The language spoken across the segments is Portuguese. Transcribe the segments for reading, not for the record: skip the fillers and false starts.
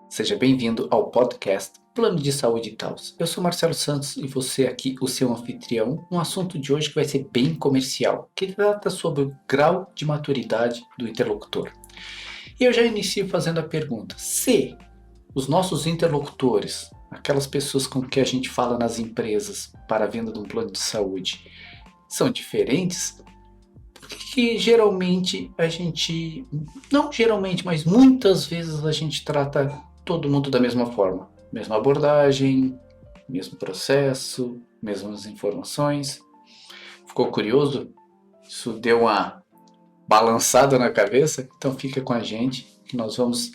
Seja bem-vindo ao podcast Plano de Saúde e Taus. Eu sou Marcelo Santos e você aqui, o seu anfitrião, um assunto de hoje que vai ser bem comercial, que trata sobre o grau de maturidade do interlocutor. E eu já inicio fazendo a pergunta: se os nossos interlocutores, aquelas pessoas com que a gente fala nas empresas para a venda de um plano de saúde, são diferentes, que geralmente a gente, não geralmente, mas muitas vezes a gente trata todo mundo da mesma forma. Mesma abordagem, mesmo processo, mesmas informações. Ficou curioso? Isso deu uma balançada na cabeça? Então fica com a gente que nós vamos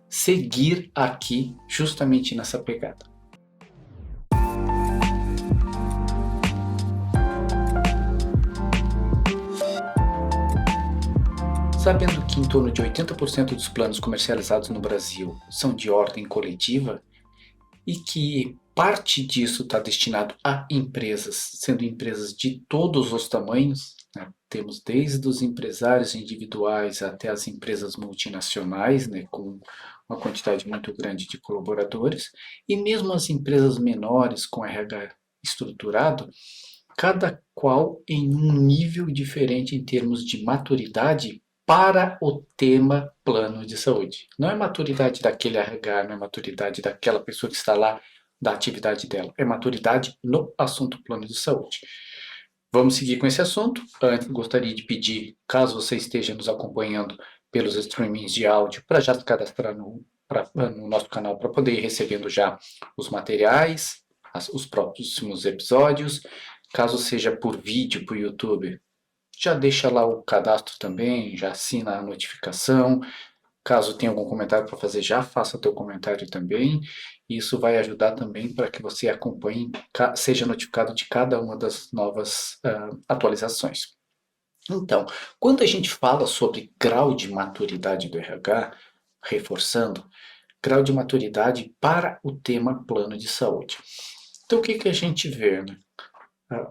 seguir aqui justamente nessa pegada. Sabendo que em torno de 80% dos planos comercializados no Brasil são de ordem coletiva e que parte disso está destinado a empresas, sendo empresas de todos os tamanhos, né? Temos desde os empresários individuais até as empresas multinacionais, né, com uma quantidade muito grande de colaboradores, e mesmo as empresas menores com RH estruturado, cada qual em um nível diferente em termos de maturidade para o tema plano de saúde. Não é maturidade daquele RH, não é maturidade daquela pessoa que está lá da atividade dela, é maturidade no assunto plano de saúde. Vamos seguir com esse assunto. Antes, gostaria de pedir, caso você esteja nos acompanhando pelos streamings de áudio, para já se cadastrar no nosso canal para poder ir recebendo já os materiais, os próximos episódios. Caso seja por vídeo, por YouTube, já deixa lá o cadastro também, já assina a notificação. Caso tenha algum comentário para fazer, já faça teu comentário também. Isso vai ajudar também para que você acompanhe, seja notificado de cada uma das novas atualizações. Então, quando a gente fala sobre grau de maturidade do RH, reforçando, grau de maturidade para o tema plano de saúde. Então, o que, que a gente vê, né?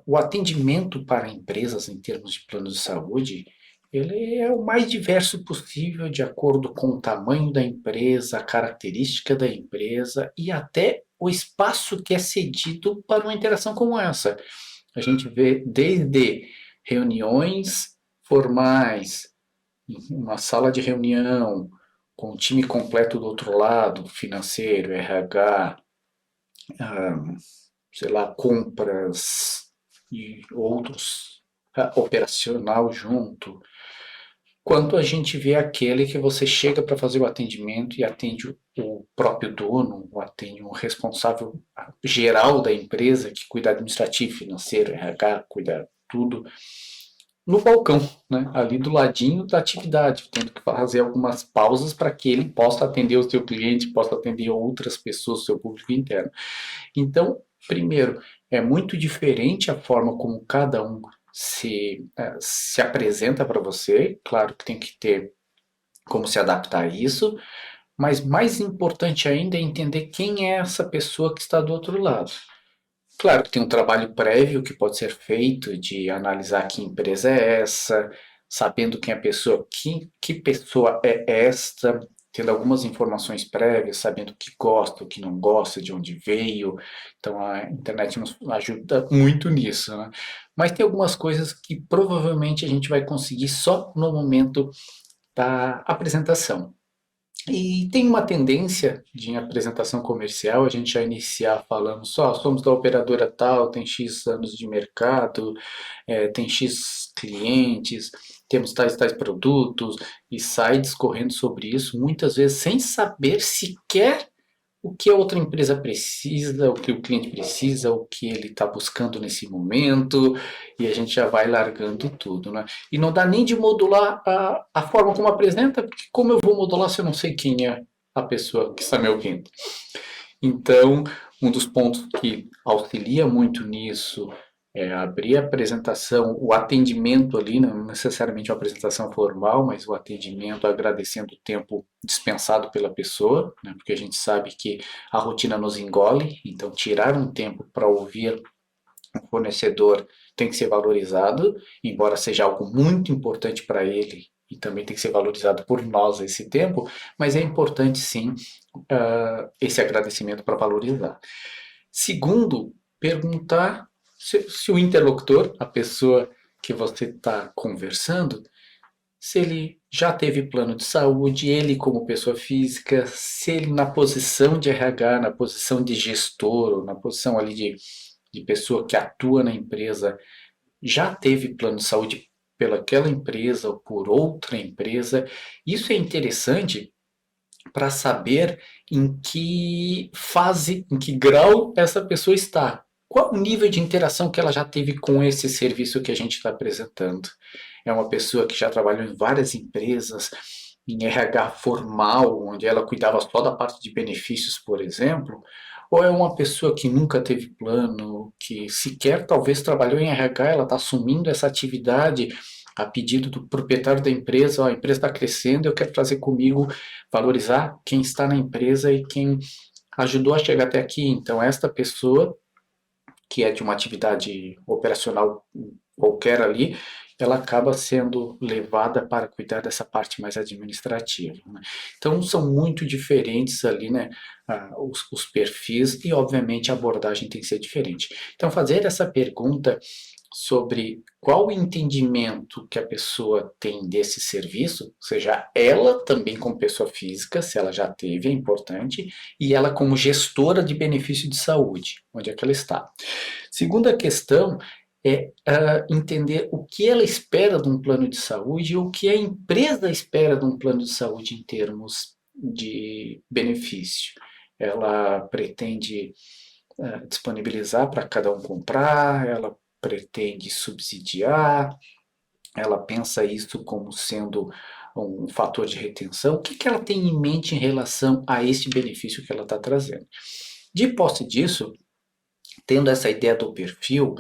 O atendimento para empresas em termos de plano de saúde, ele é o mais diverso possível de acordo com o tamanho da empresa, a característica da empresa e até o espaço que é cedido para uma interação como essa. A gente vê desde reuniões formais, uma sala de reunião, com o time completo do outro lado, financeiro, RH, sei lá, compras e outros, operacional junto, quanto a gente vê aquele que você chega para fazer o atendimento e atende o próprio dono, ou atende um responsável geral da empresa que cuida administrativo, financeiro, RH, cuida tudo, no balcão, né? Ali do ladinho da atividade, tendo que fazer algumas pausas para que ele possa atender o seu cliente, possa atender outras pessoas, o seu público interno. Então, primeiro, é muito diferente a forma como cada um se apresenta para você. Claro que tem que ter como se adaptar a isso, mas mais importante ainda é entender quem é essa pessoa que está do outro lado. Claro que tem um trabalho prévio que pode ser feito de analisar que empresa é essa, sabendo quem é a pessoa, que pessoa é esta, tendo algumas informações prévias, sabendo o que gosta, o que não gosta, de onde veio. Então a internet nos ajuda muito nisso, né? Mas tem algumas coisas que provavelmente a gente vai conseguir só no momento da apresentação. E tem uma tendência de em apresentação comercial a gente já iniciar falando só, somos da operadora tal, tem X anos de mercado, tem X clientes, temos tais e tais produtos, e sai discorrendo sobre isso, muitas vezes sem saber sequer o que a outra empresa precisa, o que o cliente precisa, o que ele está buscando nesse momento, e a gente já vai largando tudo, né? E não dá nem de modular a forma como apresenta, porque como eu vou modular se eu não sei quem é a pessoa que está me ouvindo? Então, um dos pontos que auxilia muito nisso é abrir a apresentação, o atendimento ali, não necessariamente uma apresentação formal, mas o atendimento agradecendo o tempo dispensado pela pessoa, né, porque a gente sabe que a rotina nos engole, então tirar um tempo para ouvir o fornecedor tem que ser valorizado, embora seja algo muito importante para ele e também tem que ser valorizado por nós esse tempo, mas é importante sim esse agradecimento para valorizar. Segundo, perguntar se o interlocutor, a pessoa que você está conversando, se ele já teve plano de saúde, ele como pessoa física, se ele na posição de RH, na posição de gestor, ou na posição ali de pessoa que atua na empresa, já teve plano de saúde pelaquela empresa ou por outra empresa. Isso é interessante para saber em que fase, em que grau essa pessoa está. Qual o nível de interação que ela já teve com esse serviço que a gente está apresentando? É uma pessoa que já trabalhou em várias empresas, em RH formal, onde ela cuidava só da parte de benefícios, por exemplo, ou é uma pessoa que nunca teve plano, que sequer talvez trabalhou em RH, ela está assumindo essa atividade a pedido do proprietário da empresa, ó, a empresa está crescendo, eu quero trazer comigo, valorizar quem está na empresa e quem ajudou a chegar até aqui. Então, esta pessoa, que é de uma atividade operacional qualquer ali, ela acaba sendo levada para cuidar dessa parte mais administrativa, né? Então, são muito diferentes ali, né, os perfis e, obviamente, a abordagem tem que ser diferente. Então, fazer essa pergunta sobre qual o entendimento que a pessoa tem desse serviço, ou seja, ela também como pessoa física, se ela já teve, é importante, e ela como gestora de benefício de saúde, onde é que ela está. Segunda questão é entender o que ela espera de um plano de saúde e o que a empresa espera de um plano de saúde em termos de benefício. Ela pretende disponibilizar para cada um comprar, ela pretende subsidiar, ela pensa isso como sendo um fator de retenção. O que ela tem em mente em relação a este benefício que ela está trazendo? De posse disso, tendo essa ideia do perfil,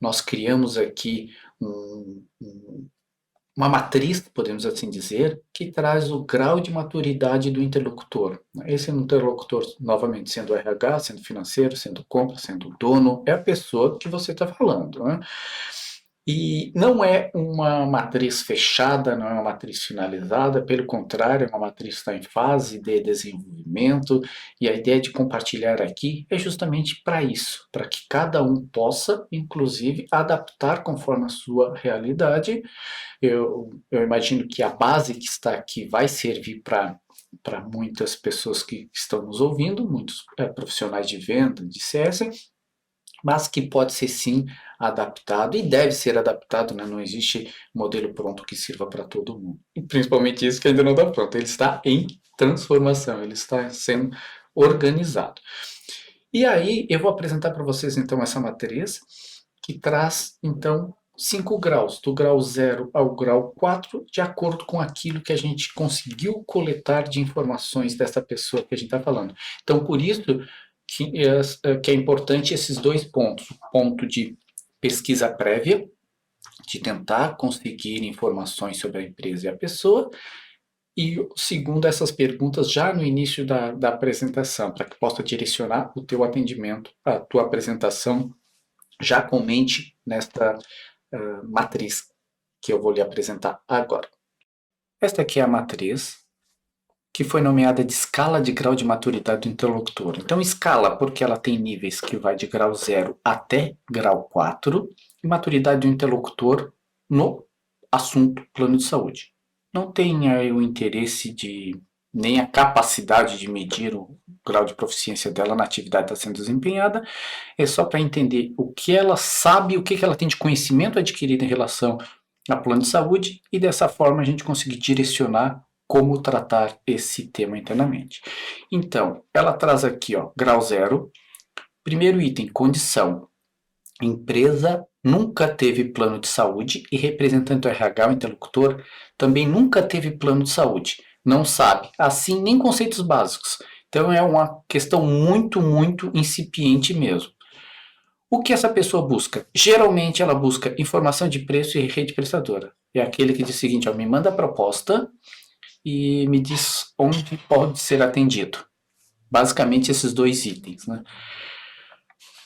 nós criamos aqui uma matriz, podemos assim dizer, que traz o grau de maturidade do interlocutor. Esse interlocutor, novamente, sendo o RH, sendo financeiro, sendo compra, sendo dono, é a pessoa que você está falando, né? E não é uma matriz fechada, não é uma matriz finalizada, pelo contrário, é uma matriz que está em fase de desenvolvimento, e a ideia de compartilhar aqui é justamente para isso, para que cada um possa, inclusive, adaptar conforme a sua realidade. Eu imagino que a base que está aqui vai servir para muitas pessoas que estão nos ouvindo, muitos profissionais de venda, de CS, mas que pode ser sim adaptado e deve ser adaptado, né? Não existe modelo pronto que sirva para todo mundo. E principalmente isso que ainda não está pronto, ele está em transformação, ele está sendo organizado. E aí eu vou apresentar para vocês então essa matriz que traz então 5 graus, do grau 0 ao grau 4, de acordo com aquilo que a gente conseguiu coletar de informações dessa pessoa que a gente está falando. Então, por isso que é importante esses dois pontos, o ponto de pesquisa prévia, de tentar conseguir informações sobre a empresa e a pessoa, e segundo, essas perguntas já no início da apresentação, para que possa direcionar o teu atendimento, a tua apresentação, já com mente nesta matriz que eu vou lhe apresentar agora. Esta aqui é a matriz que foi nomeada de escala de grau de maturidade do interlocutor. Então, escala porque ela tem níveis que vai de grau 0 até grau 4, e maturidade do interlocutor no assunto plano de saúde. Não tem aí o interesse de nem a capacidade de medir o grau de proficiência dela na atividade que está sendo desempenhada, é só para entender o que ela sabe, o que ela tem de conhecimento adquirido em relação a plano de saúde, e dessa forma a gente conseguir direcionar como tratar esse tema internamente. Então, ela traz aqui, ó, grau 0, primeiro item, condição. Empresa nunca teve plano de saúde e representante do RH, o interlocutor, também nunca teve plano de saúde. Não sabe, assim, nem conceitos básicos. Então, é uma questão muito, muito incipiente mesmo. O que essa pessoa busca? Geralmente, ela busca informação de preço e rede prestadora. É aquele que diz o seguinte, ó, me manda a proposta e me diz onde pode ser atendido. Basicamente esses dois itens, né?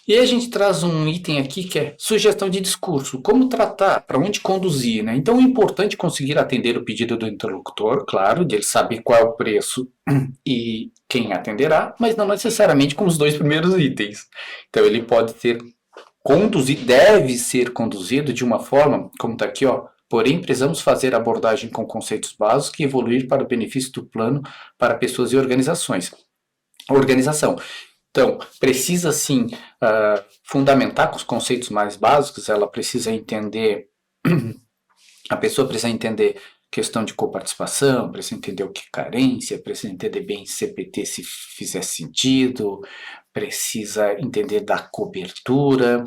E aí a gente traz um item aqui que é sugestão de discurso, como tratar, para onde conduzir, né? Então é importante conseguir atender o pedido do interlocutor, claro, de ele saber qual é o preço e quem atenderá, mas não necessariamente com os dois primeiros itens. Então ele pode ser conduzido, deve ser conduzido de uma forma, como está aqui, ó. Porém, precisamos fazer abordagem com conceitos básicos e evoluir para o benefício do plano para pessoas e organizações. Organização. Então, precisa sim fundamentar com os conceitos mais básicos, ela precisa entender, a pessoa precisa entender questão de coparticipação, precisa entender o que é carência, precisa entender bem CPT se fizer sentido, precisa entender da cobertura.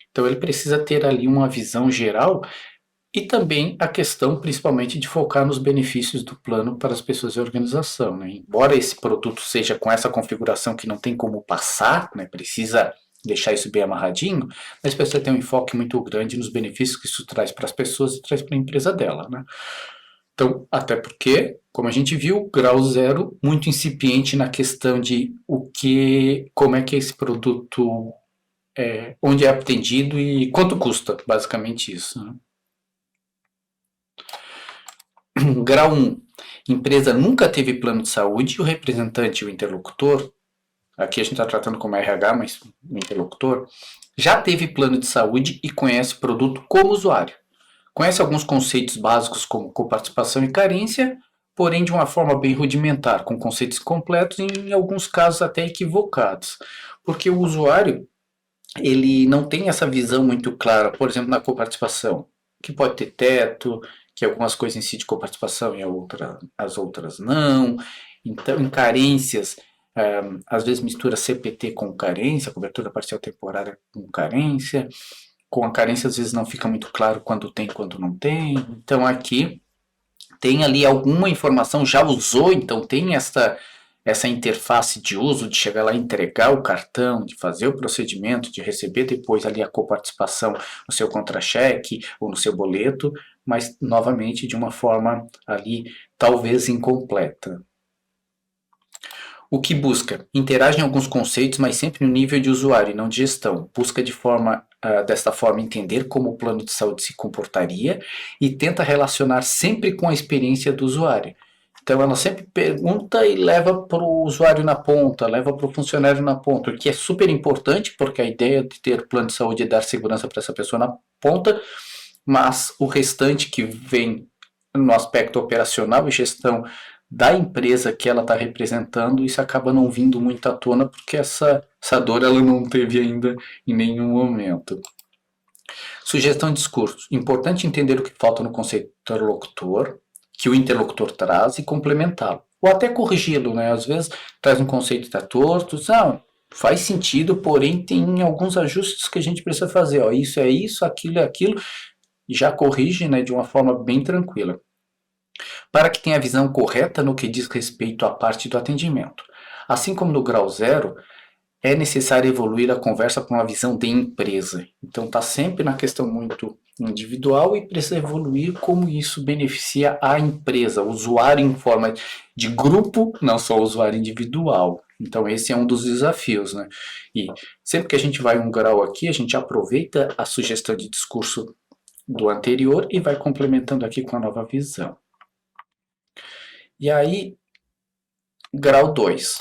Então, ele precisa ter ali uma visão geral e também a questão, principalmente, de focar nos benefícios do plano para as pessoas e organização, né? Embora esse produto seja com essa configuração que não tem como passar, né? Precisa deixar isso bem amarradinho, mas precisa ter um enfoque muito grande nos benefícios que isso traz para as pessoas e traz para a empresa dela, né? Então, até porque, como a gente viu, grau zero, muito incipiente na questão de como é que esse produto, onde é atendido e quanto custa, basicamente isso, né? Grau 1. Empresa nunca teve plano de saúde e o representante, o interlocutor, aqui a gente está tratando como RH, mas o interlocutor, já teve plano de saúde e conhece o produto como usuário. Conhece alguns conceitos básicos como coparticipação e carência, porém de uma forma bem rudimentar, com conceitos completos e em alguns casos até equivocados. Porque o usuário, ele não tem essa visão muito clara, por exemplo, na coparticipação, que pode ter teto, que algumas coisas em si de coparticipação e as outras não. Então, em carências, às vezes mistura CPT com carência, cobertura parcial temporária com carência. Com a carência, às vezes não fica muito claro quando tem e quando não tem. Então, aqui tem ali alguma informação, já usou, então tem essa interface de uso, de chegar lá e entregar o cartão, de fazer o procedimento, de receber depois ali a coparticipação no seu contra-cheque ou no seu boleto, mas novamente de uma forma ali talvez incompleta. O que busca? Interage em alguns conceitos, mas sempre no nível de usuário e não de gestão. Busca desta forma entender como o plano de saúde se comportaria e tenta relacionar sempre com a experiência do usuário. Então ela sempre pergunta e leva para o usuário na ponta, leva para o funcionário na ponta, o que é super importante, porque a ideia de ter plano de saúde é dar segurança para essa pessoa na ponta, mas o restante que vem no aspecto operacional e gestão da empresa que ela está representando, isso acaba não vindo muito à tona, porque essa dor ela não teve ainda em nenhum momento. Sugestão de discurso. Importante entender o que falta no conceito interlocutor, que o interlocutor traz e complementá-lo. Ou até corrigi-lo, né? Às vezes traz um conceito que está torto, não, faz sentido, porém tem alguns ajustes que a gente precisa fazer. Ó, isso é isso, aquilo é aquilo, e já corrige, né, de uma forma bem tranquila. Para que tenha a visão correta no que diz respeito à parte do atendimento. Assim como no grau zero, é necessário evoluir a conversa para uma visão de empresa. Então está sempre na questão muito individual e precisa evoluir como isso beneficia a empresa, o usuário em forma de grupo, não só o usuário individual. Então esse é um dos desafios, né? E sempre que a gente vai um grau aqui, a gente aproveita a sugestão de discurso do anterior e vai complementando aqui com a nova visão. E aí, grau 2.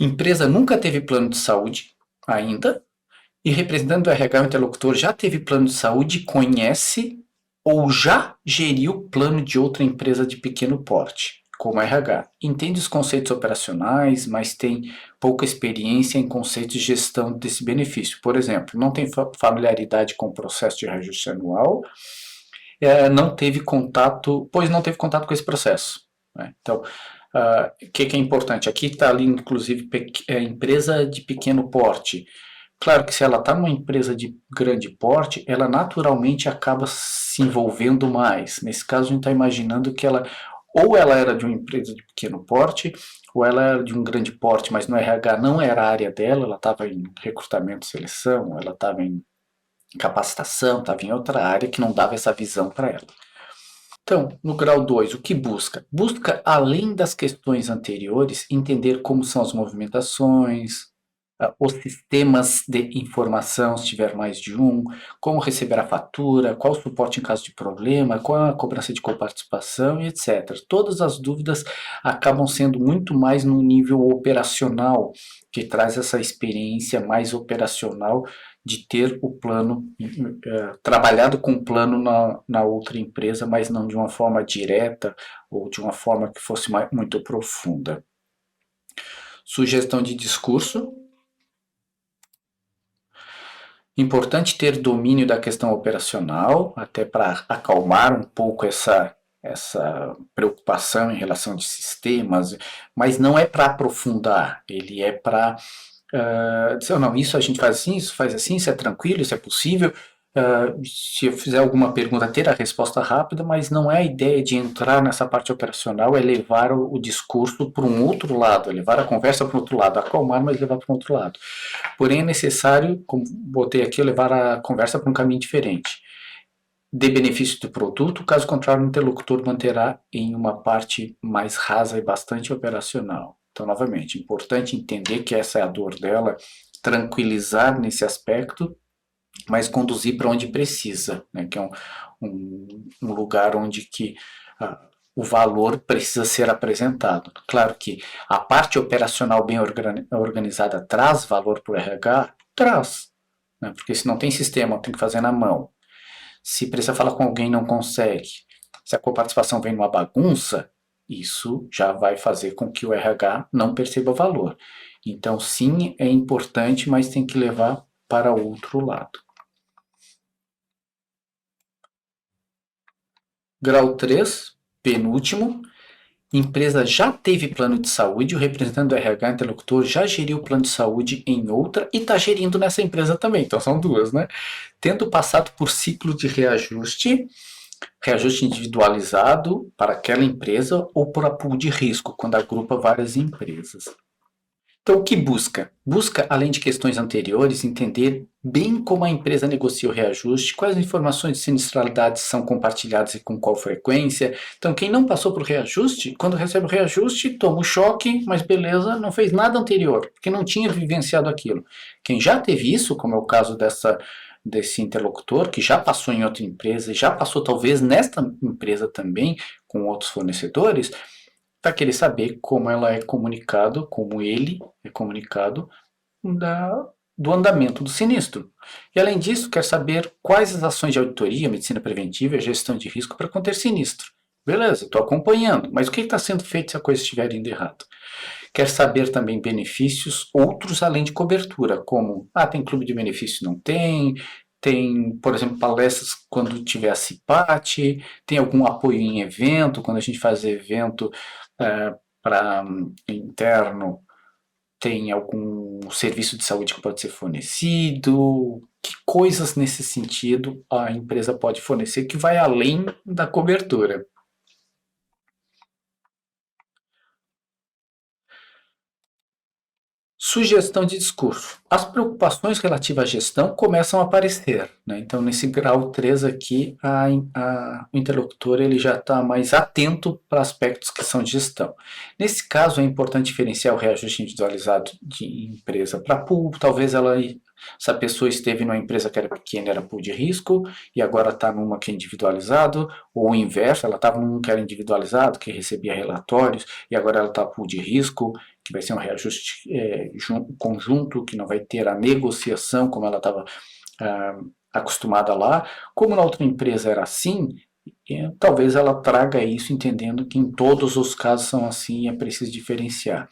Empresa nunca teve plano de saúde ainda, e representante do RH, o interlocutor já teve plano de saúde, conhece ou já geriu plano de outra empresa de pequeno porte, como RH. Entende os conceitos operacionais, mas tem pouca experiência em conceitos de gestão desse benefício. Por exemplo, não tem familiaridade com o processo de reajuste anual, não teve contato com esse processo, né? Então, o que é importante? Aqui está ali, inclusive, empresa de pequeno porte. Claro que se ela está numa empresa de grande porte, ela naturalmente acaba se envolvendo mais. Nesse caso, a gente está imaginando que ou ela era de uma empresa de pequeno porte, ou ela era de um grande porte, mas no RH não era a área dela, ela estava em recrutamento e seleção, ela estava em capacitação, estava em outra área que não dava essa visão para ela. Então, no grau 2, o que busca? Busca, além das questões anteriores, entender como são as movimentações, os sistemas de informação, se tiver mais de um, como receber a fatura, qual o suporte em caso de problema, qual a cobrança de coparticipação e etc. Todas as dúvidas acabam sendo muito mais no nível operacional, que traz essa experiência mais operacional de ter o plano, trabalhado com o plano na outra empresa, mas não de uma forma direta ou de uma forma que fosse muito profunda. Sugestão de discurso. Importante ter domínio da questão operacional, até para acalmar um pouco essa preocupação em relação de sistemas, mas não é para aprofundar, ele é para dizer, não, isso a gente faz assim, isso é tranquilo, isso é possível. Se eu fizer alguma pergunta, ter a resposta rápida, mas não é a ideia de entrar nessa parte operacional, é levar o discurso para um outro lado, é levar a conversa para um outro lado, acalmar, mas levar para um outro lado. Porém, é necessário, como botei aqui, levar a conversa para um caminho diferente. Dê benefício do produto, caso contrário, o interlocutor manterá em uma parte mais rasa e bastante operacional. Então, novamente, importante entender que essa é a dor dela, tranquilizar nesse aspecto, mas conduzir para onde precisa, né, que é um lugar onde que o valor precisa ser apresentado. Claro que a parte operacional bem organizada traz valor para o RH? Traz, né, porque se não tem sistema, tem que fazer na mão. Se precisa falar com alguém e não consegue, se a coparticipação vem numa bagunça, isso já vai fazer com que o RH não perceba valor. Então, sim, é importante, mas tem que levar para outro lado. Grau 3, penúltimo, empresa já teve plano de saúde, o representante do RH interlocutor já geriu o plano de saúde em outra e está gerindo nessa empresa também, então são duas, né? Tendo passado por ciclo de reajuste individualizado para aquela empresa ou por pool de risco, quando agrupa várias empresas. Então, o que busca? Busca, além de questões anteriores, entender bem como a empresa negocia o reajuste, quais informações de sinistralidade são compartilhadas e com qual frequência. Então, quem não passou por reajuste, quando recebe o reajuste, toma um choque, mas beleza, não fez nada anterior, porque não tinha vivenciado aquilo. Quem já teve isso, como é o caso desse interlocutor, que já passou em outra empresa, já passou talvez nesta empresa também, com outros fornecedores, vai querer saber como ela é comunicado, como ele é comunicado do andamento do sinistro. E além disso, quer saber quais as ações de auditoria, medicina preventiva e gestão de risco para conter sinistro. Beleza, estou acompanhando, mas o que está sendo feito se a coisa estiver indo errado? Quer saber também benefícios outros além de cobertura, como, tem clube de benefício? Não tem, tem, por exemplo, palestras quando tiver a CIPAT, tem algum apoio em evento, quando a gente faz evento para interno, tem algum serviço de saúde que pode ser fornecido, que coisas nesse sentido a empresa pode fornecer que vai além da cobertura. Sugestão de discurso. As preocupações relativas à gestão começam a aparecer, né? Então, nesse grau 3 aqui, o interlocutor ele já está mais atento para aspectos que são de gestão. Nesse caso, é importante diferenciar o reajuste individualizado de empresa para pool. Talvez essa pessoa esteve numa empresa que era pequena, era pool de risco, e agora está numa que é individualizado, ou o inverso, ela estava num que era individualizado, que recebia relatórios, e agora ela está pool de risco, que vai ser um reajuste conjunto, que não vai ter a negociação como ela estava acostumada lá. Como na outra empresa era assim, talvez ela traga isso entendendo que em todos os casos são assim e é preciso diferenciar.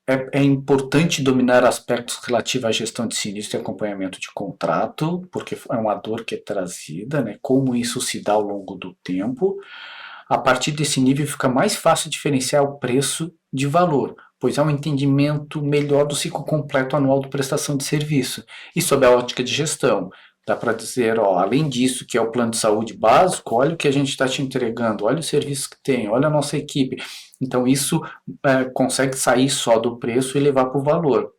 É importante dominar aspectos relativos à gestão de sinistro e acompanhamento de contrato, porque é uma dor que é trazida, né? Como isso se dá ao longo do tempo. A partir desse nível fica mais fácil diferenciar o preço de valor, pois há um entendimento melhor do ciclo completo anual de prestação de serviço. E sob a ótica de gestão, dá para dizer, além disso, que é o plano de saúde básico, olha o que a gente está te entregando, olha o serviço que tem, olha a nossa equipe. Então isso consegue sair só do preço e levar para o valor.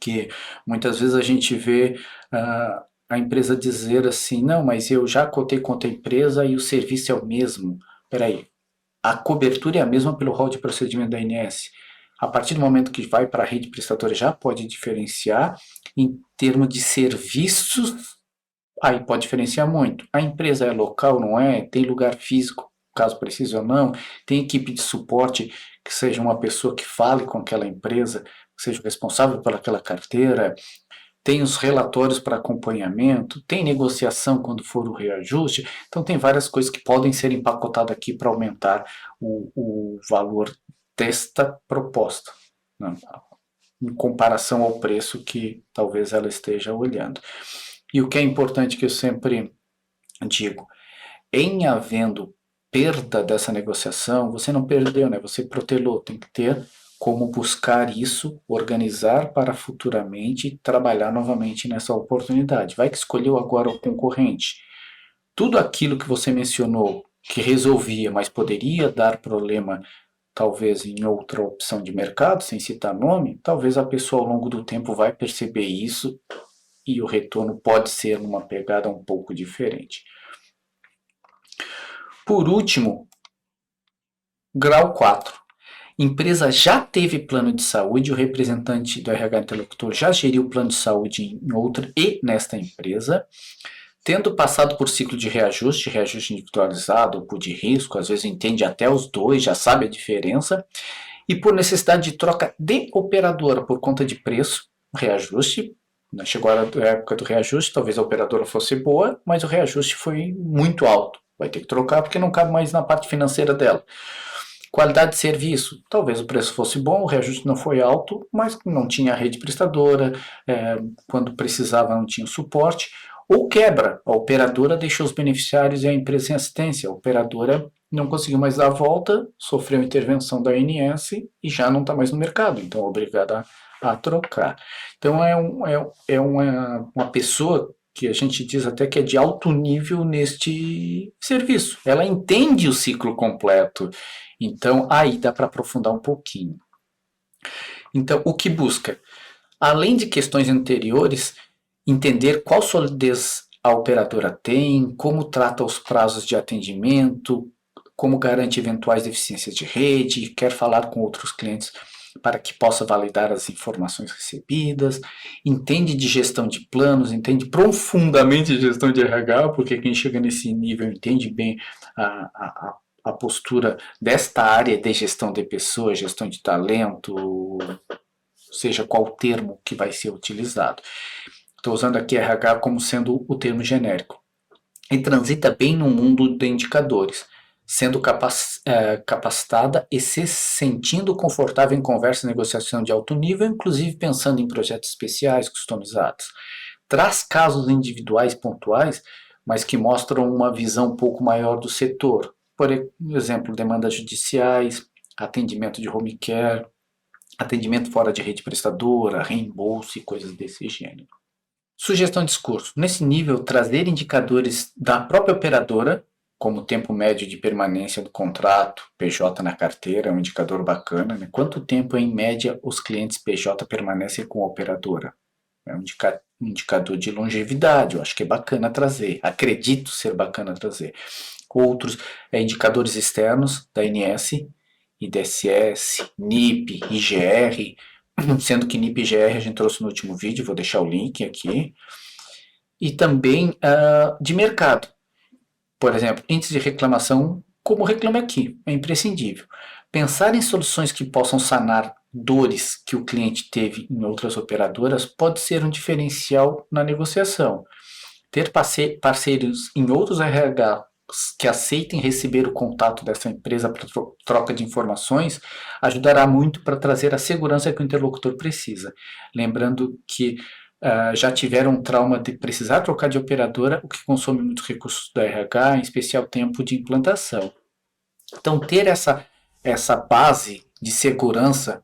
Que muitas vezes a gente vê a empresa dizer assim, não, mas eu já cotei com outra empresa e o serviço é o mesmo. Peraí, a cobertura é a mesma pelo rol de procedimento da ANS. A partir do momento que vai para a rede prestadora, já pode diferenciar. Em termos de serviços, aí pode diferenciar muito. A empresa é local, não é? Tem lugar físico, caso precise ou não. Tem equipe de suporte que seja uma pessoa que fale com aquela empresa, que seja responsável por aquela carteira. Tem os relatórios para acompanhamento, tem negociação quando for o reajuste. Então, tem várias coisas que podem ser empacotadas aqui para aumentar o valor desta proposta, né, em comparação ao preço que talvez ela esteja olhando. E o que é importante que eu sempre digo, em havendo perda dessa negociação, você não perdeu, né? Você protelou, tem que ter como buscar isso, organizar para futuramente trabalhar novamente nessa oportunidade. Vai que escolheu agora o concorrente. Tudo aquilo que você mencionou que resolvia, mas poderia dar problema talvez em outra opção de mercado, sem citar nome, talvez a pessoa ao longo do tempo vai perceber isso e o retorno pode ser numa pegada um pouco diferente. Por último, grau 4. Empresa já teve plano de saúde, o representante do RH interlocutor já geriu o plano de saúde em outra e nesta empresa, tendo passado por ciclo de reajuste individualizado ou de risco, às vezes entende até os dois, já sabe a diferença, e por necessidade de troca de operadora por conta de preço, reajuste, chegou a época do reajuste, talvez a operadora fosse boa, mas o reajuste foi muito alto, vai ter que trocar porque não cabe mais na parte financeira dela. Qualidade de serviço, talvez o preço fosse bom, o reajuste não foi alto, mas não tinha rede prestadora, quando precisava não tinha suporte, ou quebra, a operadora deixou os beneficiários e a empresa sem assistência, a operadora não conseguiu mais dar a volta, sofreu intervenção da ANS e já não está mais no mercado, então é obrigada a trocar. Então é uma pessoa que a gente diz até que é de alto nível neste serviço, ela entende o ciclo completo. Então, aí dá para aprofundar um pouquinho. Então, o que busca? Além de questões anteriores, entender qual solidez a operadora tem, como trata os prazos de atendimento, como garante eventuais deficiências de rede, quer falar com outros clientes para que possa validar as informações recebidas, entende de gestão de planos, entende profundamente de gestão de RH, porque quem chega nesse nível entende bem a postura desta área de gestão de pessoas, gestão de talento, seja qual termo que vai ser utilizado. Estou usando aqui RH como sendo o termo genérico. E transita bem no mundo de indicadores, sendo capacitada e se sentindo confortável em conversa e negociação de alto nível, inclusive pensando em projetos especiais, customizados. Traz casos individuais pontuais, mas que mostram uma visão um pouco maior do setor. Por exemplo, demandas judiciais, atendimento de home care, atendimento fora de rede prestadora, reembolso e coisas desse gênero. Sugestão de discurso. Nesse nível, trazer indicadores da própria operadora, como o tempo médio de permanência do contrato, PJ na carteira, é um indicador bacana. Né? Quanto tempo, em média, os clientes PJ permanecem com a operadora? É um indicador de longevidade, eu acho que é bacana trazer. Acredito ser bacana trazer. Outros indicadores externos da ANS, IDSS, NIP, IGR, sendo que NIP e IGR a gente trouxe no último vídeo, vou deixar o link aqui. E também de mercado. Por exemplo, índice de reclamação, como reclama aqui, é imprescindível. Pensar em soluções que possam sanar dores que o cliente teve em outras operadoras pode ser um diferencial na negociação. Ter parceiros em outros RH que aceitem receber o contato dessa empresa para troca de informações ajudará muito para trazer a segurança que o interlocutor precisa. Lembrando que já tiveram um trauma de precisar trocar de operadora, o que consome muitos recursos do RH, em especial tempo de implantação. Então, ter essa base de segurança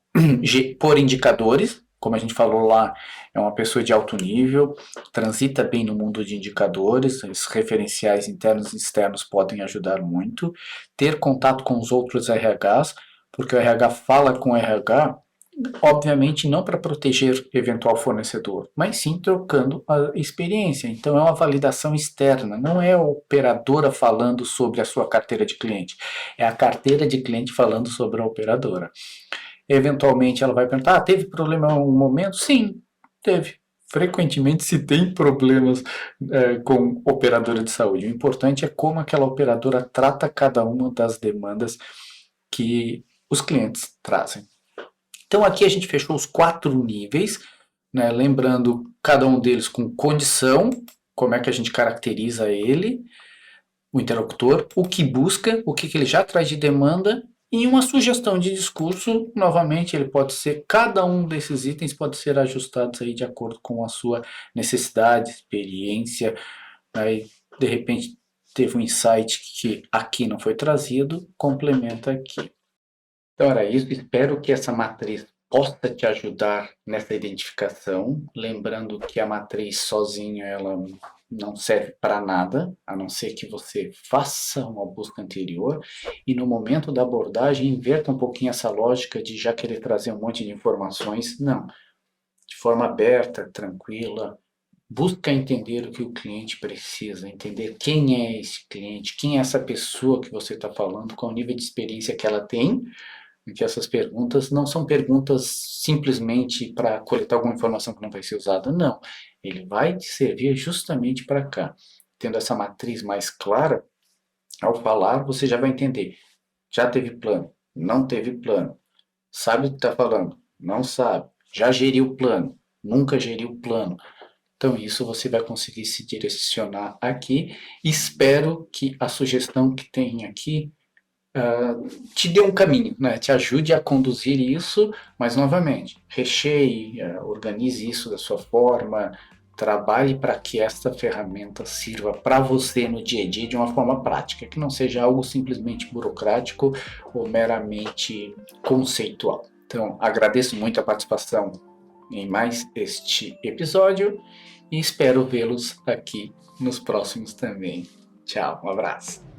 por indicadores, como a gente falou lá, é uma pessoa de alto nível, transita bem no mundo de indicadores, os referenciais internos e externos podem ajudar muito. Ter contato com os outros RHs, porque o RH fala com o RH, obviamente não para proteger eventual fornecedor, mas sim trocando a experiência. Então é uma validação externa, não é a operadora falando sobre a sua carteira de cliente, é a carteira de cliente falando sobre a operadora. Eventualmente ela vai perguntar, teve problema em algum momento? Sim, teve. Frequentemente se tem problemas com operadora de saúde. O importante é como aquela operadora trata cada uma das demandas que os clientes trazem. Então aqui a gente fechou os 4 níveis, né? Lembrando cada um deles com condição, como é que a gente caracteriza ele, o interlocutor, o que busca, o que ele já traz de demanda e uma sugestão de discurso. Novamente, ele pode ser, cada um desses itens pode ser ajustados aí de acordo com a sua necessidade, experiência, aí de repente teve um insight que aqui não foi trazido, complementa aqui. Então era isso, espero que essa matriz possa te ajudar nessa identificação, lembrando que a matriz sozinha ela não serve para nada, a não ser que você faça uma busca anterior e no momento da abordagem inverta um pouquinho essa lógica de já querer trazer um monte de informações, não, de forma aberta, tranquila, busca entender o que o cliente precisa, entender quem é esse cliente, quem é essa pessoa que você está falando, qual o nível de experiência que ela tem, que essas perguntas não são perguntas simplesmente para coletar alguma informação que não vai ser usada, não. Ele vai te servir justamente para cá. Tendo essa matriz mais clara, ao falar você já vai entender. Já teve plano? Não teve plano. Sabe o que está falando? Não sabe. Já geriu o plano? Nunca geriu o plano. Então isso você vai conseguir se direcionar aqui. Espero que a sugestão que tem aqui te dê um caminho, né? Te ajude a conduzir isso, mas novamente, recheie, organize isso da sua forma, trabalhe para que esta ferramenta sirva para você no dia a dia de uma forma prática, que não seja algo simplesmente burocrático ou meramente conceitual. Então, agradeço muito a participação em mais este episódio e espero vê-los aqui nos próximos também. Tchau, um abraço.